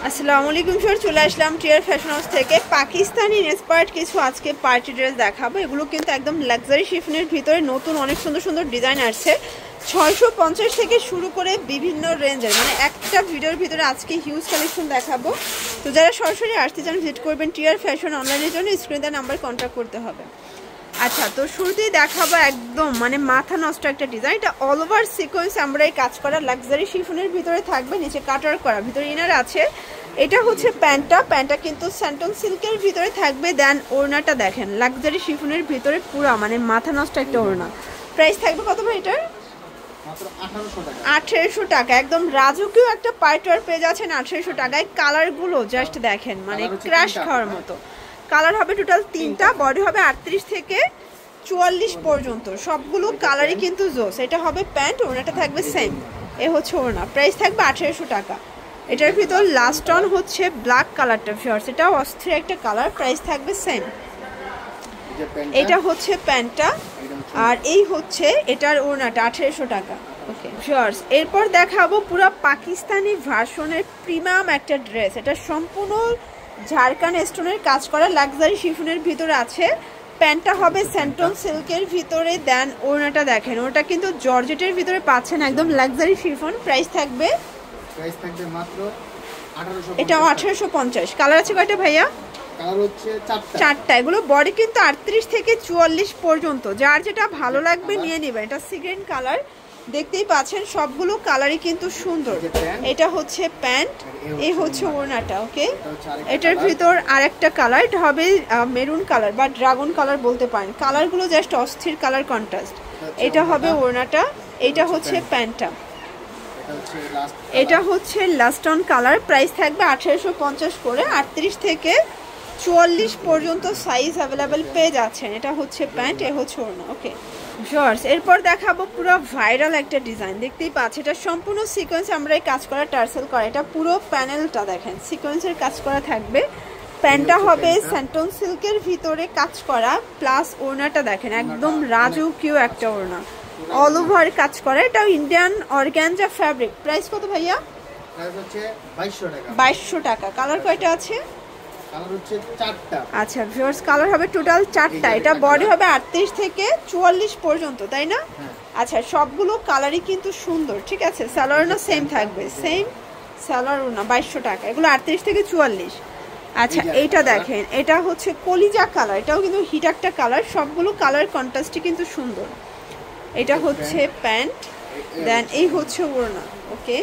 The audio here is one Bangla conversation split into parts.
আসসালামু আলাইকুম স্যার, চলে আসলাম টিয়ার ফ্যাশন হাউস থেকে। পাকিস্তানি ইন্সপায়ার্ড কিছু আজকে পার্টি ড্রেস দেখাবো। এগুলো কিন্তু একদম লাক্সারি শিফনের ভিতরে নতুন অনেক সুন্দর সুন্দর ডিজাইন আসছে। 650 থেকে শুরু করে বিভিন্ন রেঞ্জের, মানে একটা ভিডিওর ভিতরে আজকে হিউজ কালেকশন দেখাবো। তো যারা সরাসরি আসতে চান ভিজিট করবেন টিয়ার ফ্যাশন। অনলাইনের জন্য স্ক্রিনে দেওয়া নাম্বার কন্ট্যাক্ট করতে হবে। আচ্ছা, তো শুরুতেই দেখাবো একদম মানে মাথা নষ্ট একটা ডিজাইন। এটা অল ওভার সিকোয়েন্স এমব্রয়ডারি কাজ করা লাক্সারি শিফনের ভিতরে থাকবে, নিচে কাটার করা, ভিতরে ইনার আছে। এটা হচ্ছে প্যান্টটা কিন্তু স্যান্টন সিল্কের ভিতরে থাকবে। দেন ওড়নাটা দেখেন লাক্সারি শিফনের ভিতরে পুরো মানে মাথা নষ্ট একটা ওড়না। প্রাইস থাকবে কত ভাই এটার? 1800 টাকা। একদম রাজকীয় একটা পার্টওয়ার পেয়ে যাচ্ছেন 1800 টাকায়। কালারগুলো জাস্ট দেখেন, মানে ক্রাশ খাওয়ার মতো কালার হবে। টোটাল 3টা, বডি হবে 38 থেকে 44 পর্যন্ত। সবগুলো কালারই কিন্তু জোস। এটা হবে প্যান্ট, ওড়নাটা থাকবে সেম। এ হচ্ছে ওড়না, প্রাইস থাকবে 1800 টাকা। এটার ভিতর লাস্ট অন হচ্ছে ব্ল্যাক কালারটা ফিয়ার্স, এটাও অস্থির একটা কালার, প্রাইস থাকবে সেম। এটা হচ্ছে প্যান্টটা, আর এই হচ্ছে এটার ওড়নাটা 1800 টাকা। ওকে ফিয়ার্স, এরপর দেখাবো পুরো পাকিস্তানি ভার্সনের প্রিমিয়াম একটা ড্রেস। এটা সম্পূর্ণ ঝাড়খান্ড স্টোনের কাজ করা লাক্সারি শিফনের ভিতরে আছে। প্যান্টটা হবে স্যান্টন সিল্কের ভিতরে। দেন ওড়নাটা দেখেন, ওটা কিন্তু জর্জেটের ভিতরে পাচ্ছেন, একদম লাক্সারি শিফন। প্রাইস থাকবে মাত্র 1850। এটা 1850। কালার আছে কয়টা ভাইয়া? কালার হচ্ছে চারটা। এগুলো বডি কিন্তু 38 থেকে 44 পর্যন্ত। যার যেটা ভালো লাগবে নিয়ে নেবেন। এটা সি গ্রিন কালার, দেখতেই পাচ্ছেন সবগুলো কালারই কিন্তু সুন্দর। এটা হচ্ছে প্যান্ট, এই হচ্ছে ওড়নাটা। ওকে, এটার ভিতর আরেকটা কালার, এটা হবে মেরুন কালার বা ড্রাগন কালার বলতে পারেন। কালারগুলো জাস্ট অস্থির কালার কন্ট্রাস্ট। এটা হবে ওড়নাটা, এটা হচ্ছে প্যান্টটা, এটা হচ্ছে লাস্ট অন কালার। প্রাইস থাকবে 1850 করে। 38 থেকে 44 পর্যন্ত সাইজ অ্যাভেলেবেল পেয়ে যাচ্ছেন। এটা হচ্ছে প্যান্ট, এ হচ্ছে ওড়না। ওকে ভিউয়ার্স, এরপর দেখাবো পুরো ভাইরাল একটা ডিজাইন। দেখতেই পাচ্ছেন এটা সম্পূর্ণ সিকোয়েন্স আমরা কাজ করা, টার্সেল করা। এটা পুরো প্যানেলটা দেখেন সিকোয়েন্সের কাজ করা থাকবে। প্যান্টটা হবে স্যান্টন সিল্কের ভিতরে কাজ করা, প্লাস ওড়নাটা দেখেন একদম রাজকীয় একটা ওড়না, অল ওভার কাজ করা। এটাও ইন্ডিয়ান অর্গানজা ফ্যাব্রিক। প্রাইস কত ভাইয়া? প্রাইস হচ্ছে 2200 টাকা। 2200 টাকা। কালার কয়টা আছে? কালার হচ্ছে চারটা। আচ্ছা ভিউয়ার্স, কালার হবে টোটাল 4টা। এটা বডি হবে 38 থেকে 44 পর্যন্ত, তাই না? আচ্ছা, সবগুলো কালারই কিন্তু সুন্দর, ঠিক আছে। সালোয়ারও সেম থাকবে, সেম সালোয়ারও না। 2200 টাকা। এগুলো 38 থেকে 44। আচ্ছা, এইটা দেখেন, এটা হচ্ছে কলিজা কালার, এটাও কিন্তু হিট একটা কালার। সবগুলো কালার কন্ট্রাস্টই কিন্তু সুন্দর। এটা হচ্ছে প্যান্ট, দেন এই হচ্ছে ওড়না। ওকে,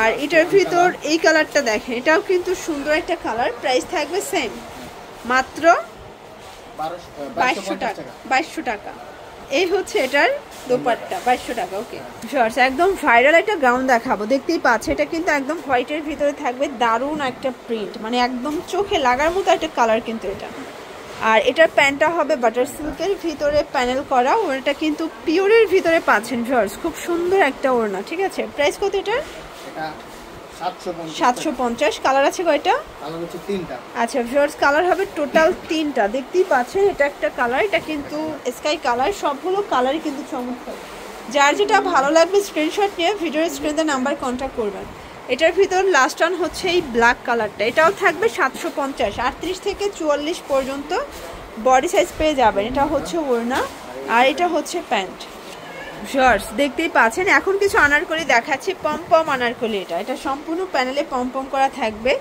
আর এটার ভিতর এই কালারটা দেখেন, এটাও কিন্তু সুন্দর একটা কালার। প্রাইস থাকবে সেম, মাত্র 2200 টাকা। 2200 টাকা। এই হচ্ছে এটার দোপাট্টা, 2200 টাকা। ওকে শর্টস, একদম ভাইরাল একটা গাউন দেখাবো। দেখতেই পাচ্ছে এটা কিন্তু একদম হোয়াইটের ভিতরে থাকবে, দারুণ একটা প্রিন্ট, মানে একদম চোখে লাগার মতো একটা কালার কিন্তু এটা। আর এটার প্যান্টটা হবে বাটার সিল্কের ভিতরে প্যানেল করা। ওড়নাটা কিন্তু পিওরের ভিতরে পাচ্ছেন ভিউয়ার্স, খুব সুন্দর একটা ওড়না, ঠিক আছে। প্রাইস কত এটার? এটা 750। কালার আছে কয়টা? কালার হচ্ছে 3টা। আচ্ছা ভিউয়ার্স, কালার হবে টোটাল 3টা। দেখতেই পাচ্ছেন এটা একটা কালার, এটা কিন্তু স্কাই কালার। সবগুলো কালারই কিন্তু চমৎকার। যার যেটা ভালো লাগবে স্ক্রিনশট নিয়ে ভিডিওর স্ক্রিনে নাম্বার কন্ট্যাক্ট করবেন। এটার ভিতর লাস্ট অন হচ্ছে এই ব্ল্যাক কালারটা, এটাও থাকবে 750। 38 থেকে 44 পর্যন্ত বডি সাইজ পেয়ে যাবেন। এটা হচ্ছে ওড়না, আর এটা হচ্ছে প্যান্ট। ভিউয়ার্স, দেখতেই পাচ্ছেন এখন কিছু আনারকলি দেখাচ্ছি, পম আনারকলি। এটা সম্পূর্ণ প্যানেলে পম করা থাকবে।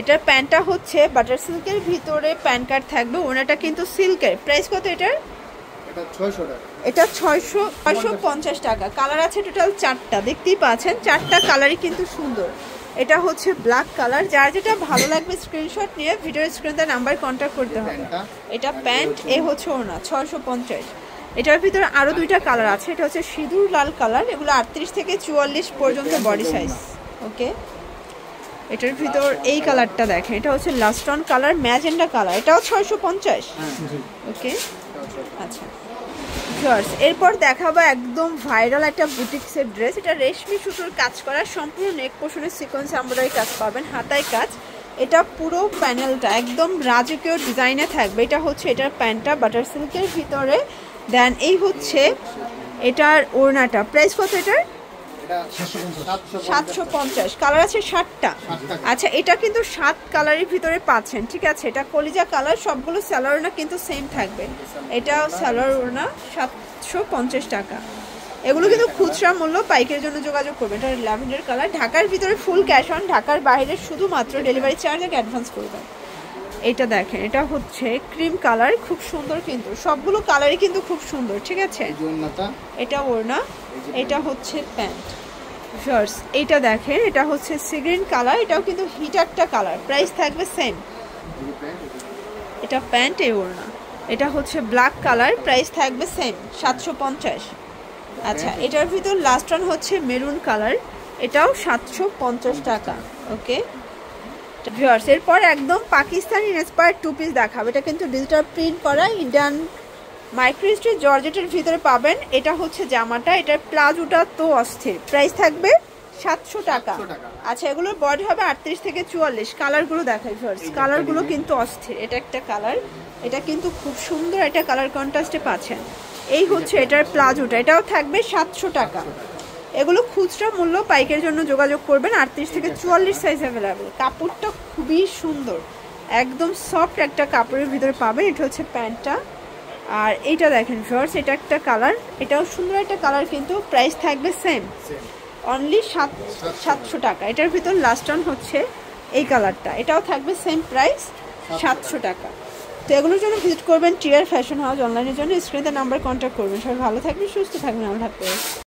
এটার প্যান্টটা হচ্ছে বাটার সিল্কের ভিতরে প্যান কার্ড থাকবে। ওড়নাটা কিন্তু সিল্কের। প্রাইস কত এটার? এটা 600 টাকা। এটা 650 টাকা। কালার আছে টোটাল 4টা। দেখতেই পাচ্ছেন 4টা কালারই কিন্তু সুন্দর। এটা হচ্ছে ব্ল্যাক কালার। যার যেটা ভালো লাগবে স্ক্রিনশট নিয়ে ভিডিওর স্ক্রিনে নাম্বার কন্ট্যাক্ট করতে হবে। এটা প্যান্ট, এ হচ্ছে ওড়না, 650। এটার ভিতরে আরো 2টা কালার আছে। এটা হচ্ছে সিঁদুর লাল কালার। এগুলো 38 থেকে 44 পর্যন্ত বডি সাইজ। ওকে, এটার ভিতর এই কালারটা দেখেন, এটা হচ্ছে last on colour, magenta colour. এটাও 650। ওকে, আচ্ছা ভিউয়ার্স, এরপর দেখাবো একদম ভাইরাল একটা বুটিক্সের ড্রেস। এটা রেশমি সুতোর কাজ করা, সম্পূর্ণ নেক পোর্শনের সিকোয়েন্স এমব্রয়ডারি কাজ পাবেন, হাতায় কাজ। এটা পুরো প্যানেলটা একদম রাজকীয় ডিজাইনে থাকবে। এটা হচ্ছে এটার প্যান্টটা বাটার সিল্কের ভিতরে। দেন এই হচ্ছে এটার ওড়নাটা। প্রাইস কত এটার? এটা 750, কালার আছে 7টা। আচ্ছা এটা কিন্তু 7 কালারের ভিতরে পাচ্ছেন, ঠিক আছে। এটা কলিজা কালার, সবগুলো সালোয়ার ওড়না কিন্তু সেম থাকবে। এটা সালোয়ার ওড়না 750 টাকা। এগুলো কিন্তু খুচরা মূল্য, পাইকারির জন্য যোগাযোগ করবেন। এটা ল্যাভেন্ডার কালার, ঢাকার ভিতরে ফুল ক্যাশ অন, ঢাকার বাইরে শুধুমাত্র ডেলিভারি চার্জ আর অ্যাডভান্স করবেন। এটা দেখেন, এটা হচ্ছে ক্রিম কালার, খুব সুন্দর কিন্তু সবগুলো কালারই কিন্তু খুব সুন্দর, ঠিক আছে। এটা ওড়না, এটা হচ্ছে প্যান্ট। শর্টস এইটা দেখেন, এটা হচ্ছে সি গ্রিন কালার, এটাও কিন্তু হিট একটা কালার, প্রাইস থাকবে সেম। এটা প্যান্ট, এই ওড়না। এটা হচ্ছে ব্ল্যাক কালার, প্রাইস থাকবে সেম 750। আচ্ছা এটার ভিতর লাস্ট ওয়ান হচ্ছে মেরুন কালার, এটাও 750 টাকা। ওকে ভিউয়ার্স, এরপর একদম পাকিস্তানি ইন্সপায়ার্ড 2 পিস দেখাবো। এটা কিন্তু ডিজিটাল প্রিন্ট করা ইন্ডিয়ান মাইক্রোস্ট্রিচ জর্জেটের ভিতরে পাবেন। এটা হচ্ছে জামাটা, এটার প্লাজোটা তো অস্থির, প্রাইস থাকবে 700 টাকা। আচ্ছা এগুলোর বডি হবে 38 থেকে 44। কালারগুলো দেখাই ভিউয়ার্স, কালারগুলো কিন্তু অস্থির। এটা একটা কালার, এটা কিন্তু খুব সুন্দর, এটা কালার কন্ট্রাস্টে পাচ্ছেন। এই হচ্ছে এটার প্লাজোটা, এটাও থাকবে 700 টাকা। এগুলো খুচরা মূল্য, পাইকারির জন্য যোগাযোগ করবেন। 38 থেকে 44 সাইজ অ্যাভেলেবেল। কাপড়টা খুবই সুন্দর, একদম সফট একটা কাপড়ের ভিতরে পাবেন। এটা হচ্ছে প্যান্টটা, আর এইটা দেখেন ভিউয়ার্স, এটা একটা কালার, এটাও সুন্দর একটা কালার, কিন্তু প্রাইস থাকবে সেম, অনলি 700 টাকা। এটার ভিতর লাস্ট অন হচ্ছে এই কালারটা, এটাও থাকবে সেম প্রাইস 700 টাকা। তো এগুলোর জন্য ভিজিট করবেন টিয়ার ফ্যাশন হাউস। অনলাইনের জন্য স্ক্রিনে নাম্বার কন্ট্যাক্ট করবেন। সবাই ভালো থাকবেন, সুস্থ থাকবেন, আল্লাহ হাফেজ।